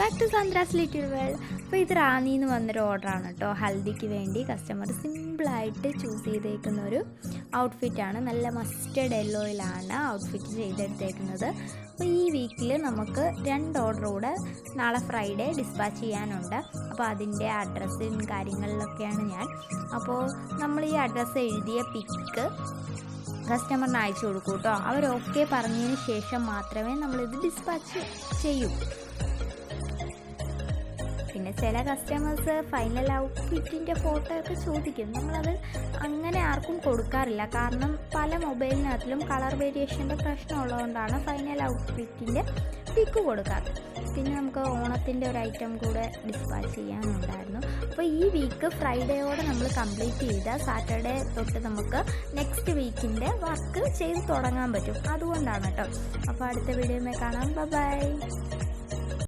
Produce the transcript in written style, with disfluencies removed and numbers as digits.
Back to Sandra's little world. അപ്പോൾ ഇത് റാന്നിയിൽ നിന്ന് വന്നൊരു ഓർഡറാണ് കേട്ടോ. ഹൽദിക്ക് വേണ്ടി കസ്റ്റമർ സിമ്പിളായിട്ട് ചൂസ് ചെയ്തേക്കുന്ന ഒരു ഔട്ട്ഫിറ്റാണ്. നല്ല മസ്റ്റേർഡ് യെല്ലോയിലാണ് ഔട്ട്ഫിറ്റ് ചെയ്തെടുത്തേക്കുന്നത്. അപ്പോൾ ഈ വീക്കിൽ നമുക്ക് 2 ഓർഡർ കൂടെ നാളെ ഫ്രൈഡേ ഡിസ്പാച്ച് ചെയ്യാനുണ്ട്. അപ്പോൾ അതിൻ്റെ അഡ്രസ്സും കാര്യങ്ങളിലൊക്കെയാണ് ഞാൻ. അപ്പോൾ നമ്മൾ ഈ അഡ്രസ്സ് എഴുതിയ പിക്ക് കസ്റ്റമറിന് അയച്ചു കൊടുക്കൂ കേട്ടോ. അവർ ഓക്കെ പറഞ്ഞതിന് ശേഷം മാത്രമേ നമ്മളിത് ഡിസ്പാച്ച് ചെയ്യൂ. പിന്നെ ചില കസ്റ്റമേഴ്സ് ഫൈനൽ ഔട്ട്ഫിറ്റിൻ്റെ ഫോട്ടോ ഒക്കെ ചോദിക്കും. നമ്മളത് അങ്ങനെ ആർക്കും കൊടുക്കാറില്ല. കാരണം പല മൊബൈലിനകത്തിലും കളർ വേരിയേഷൻ്റെ പ്രശ്നമുള്ളതുകൊണ്ടാണ് ഫൈനൽ ഔട്ട്ഫിറ്റിൻ്റെ പിക്ക് കൊടുക്കാറ്. പിന്നെ നമുക്ക് ഓണത്തിൻ്റെ ഒരു ഐറ്റം കൂടെ ഡിസ്പാച്ച് ചെയ്യാനുണ്ടായിരുന്നു. അപ്പോൾ ഈ വീക്ക് ഫ്രൈഡേയോടെ നമ്മൾ കംപ്ലീറ്റ് ചെയ്താൽ സാറ്റർഡേ തൊട്ട് നമുക്ക് നെക്സ്റ്റ് വീക്കിൻ്റെ വർക്ക് ചെയ്ത് തുടങ്ങാൻ പറ്റും. അതുകൊണ്ടാണ് കേട്ടോ. അപ്പോൾ അടുത്ത വീഡിയോയിൽ കാണാം. ബൈ.